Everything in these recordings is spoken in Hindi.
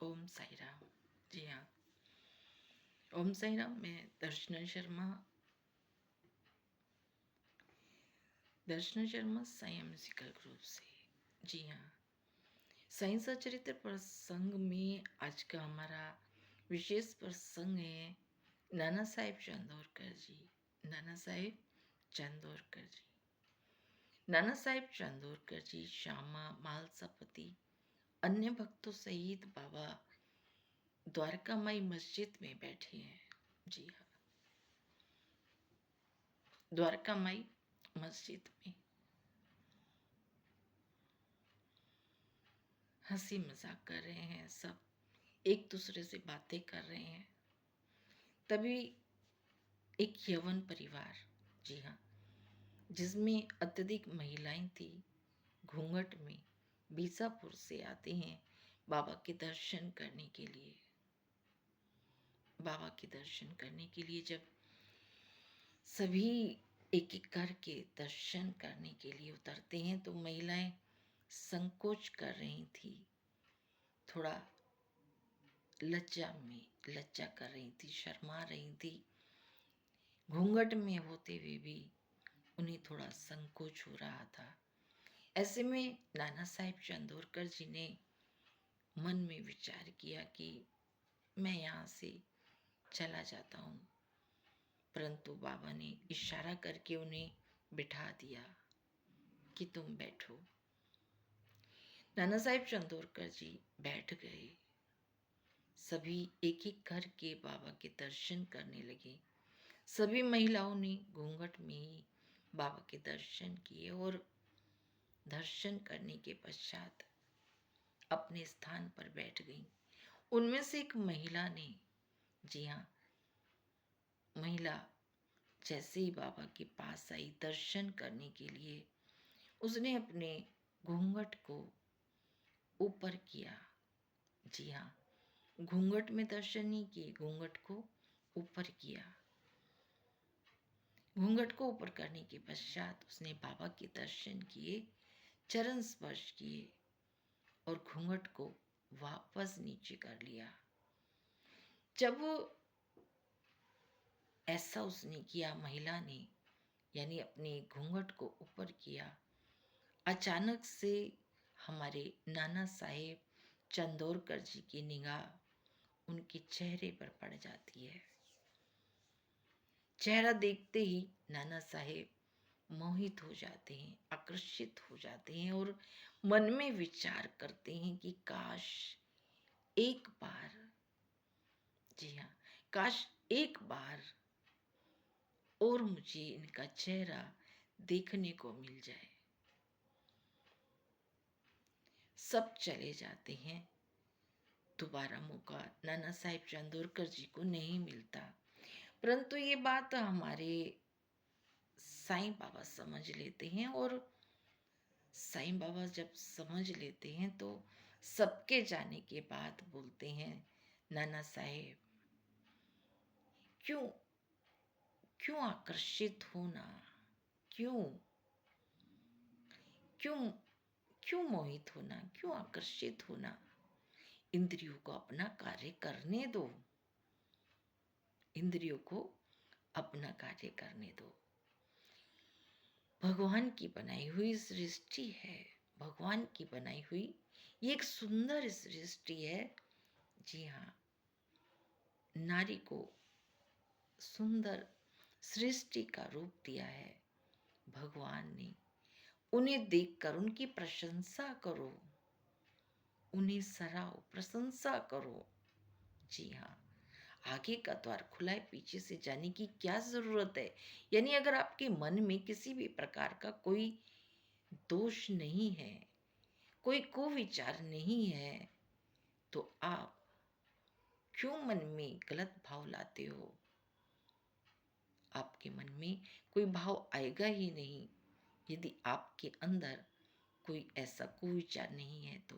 ओम साई राम। जी हाँ, ओम साई राम। मैं दर्शना शर्मा साई म्यूजिकल ग्रुप से। जी हाँ, साई सचरित्र प्रसंग में आज का हमारा विशेष प्रसंग है नाना साहेब चंदोरकर जी। नाना साहेब चंदोरकर जी नाना साहेब चंदोरकर जी श्यामा मालसापति अन्य भक्तों सहित बाबा द्वारकामाई मस्जिद में बैठे हैं। जी हाँ, द्वारकामाई मस्जिद में हंसी मजाक कर रहे हैं, सब एक दूसरे से बातें कर रहे हैं। तभी एक यवन परिवार, जी हाँ, जिसमें अत्यधिक महिलाएं थी, घूंघट में बीसापुर से आते हैं बाबा के दर्शन करने के लिए। बाबा के दर्शन करने के लिए जब सभी एक एक करके दर्शन करने के लिए उतरते हैं तो महिलाएं संकोच कर रही थी, थोड़ा लज्जा कर रही थी, शर्मा रही थी। घूंघट में होते हुए भी उन्हें थोड़ा संकोच हो रहा था। ऐसे में नाना साहेब चंदोरकर जी ने मन में विचार किया कि मैं यहाँ से चला जाता हूँ, परंतु बाबा ने इशारा करके उन्हें बिठा दिया कि तुम बैठो। नाना साहेब चंदोरकर जी बैठ गए। सभी एक एक करके बाबा के दर्शन करने लगे। सभी महिलाओं ने घूंघट में ही बाबा के दर्शन किए और दर्शन करने के पश्चात अपने स्थान पर बैठ गई। उनमें से एक महिला ने, जी हाँ, महिला जैसे ही बाबा के पास आई दर्शन करने के लिए, उसने अपने घूंघट को ऊपर किया। जी हाँ, घूंघट में दर्शन नहीं किए, घूंघट को ऊपर किया। घूंघट को ऊपर करने के पश्चात उसने बाबा के दर्शन किए, चरण स्पर्श किए और घूंघट को वापस नीचे कर लिया। जब ऐसा उसने किया, महिला ने, यानी अपने घूंघट को ऊपर किया, अचानक से हमारे नाना साहेब चंदोरकर जी की निगाह उनके चेहरे पर पड़ जाती है। चेहरा देखते ही नाना साहेब मोहित हो जाते हैं, आकर्षित हो जाते हैं और मन में विचार करते हैं कि काश एक बार, जी हाँ, काश एक बार और मुझे इनका चेहरा देखने को मिल जाए। सब चले जाते हैं। दोबारा मौका नाना साहेब चंदोरकर जी को नहीं मिलता, परंतु ये बात हमारे साईं बाबा समझ लेते हैं और साईं बाबा जब समझ लेते हैं तो सबके जाने के बाद बोलते हैं, नाना साहेब क्यों क्यों आकर्षित होना, क्यों क्यों क्यों मोहित होना, क्यों आकर्षित होना। इंद्रियों को अपना कार्य करने दो, इंद्रियों को अपना कार्य करने दो। भगवान की बनाई हुई सृष्टि है, भगवान की बनाई हुई ये एक सुंदर सृष्टि है। जी हाँ, नारी को सुंदर सृष्टि का रूप दिया है भगवान ने। उन्हें देखकर उनकी प्रशंसा करो, उन्हें सराहो, प्रशंसा करो। जी हाँ, आगे का द्वार खुला है, पीछे से जाने की क्या जरूरत है। यानी अगर आपके मन में किसी भी प्रकार का कोई दोष नहीं है, कोई कुविचार नहीं है, तो आप क्यों मन में गलत भाव लाते हो। आपके मन में कोई भाव आएगा ही नहीं यदि आपके अंदर कोई ऐसा कुविचार नहीं है। तो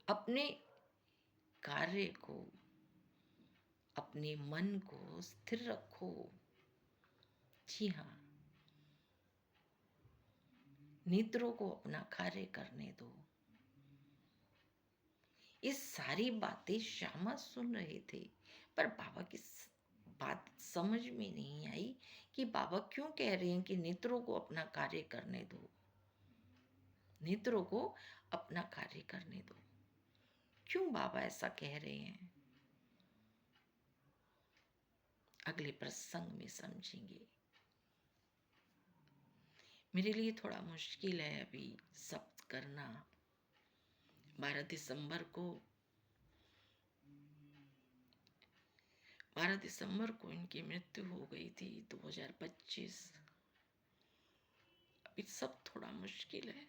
अपने कार्य को, अपने मन को स्थिर रखो। जी हाँ, नेत्रों को अपना कार्य करने दो। ये सारी बातें श्यामा सुन रहे थे, पर बाबा की बात समझ में नहीं आई कि बाबा क्यों कह रहे हैं कि नेत्रों को अपना कार्य करने दो, नेत्रों को अपना कार्य करने दो। क्यों बाबा ऐसा कह रहे हैं, अगले प्रसंग में समझेंगे। मेरे लिए थोड़ा मुश्किल है अभी सब करना। 12 दिसंबर को इनकी मृत्यु हो गई थी, 2025। अभी सब थोड़ा मुश्किल है,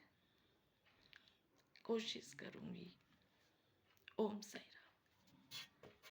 कोशिश करूंगी। ओम साई राम।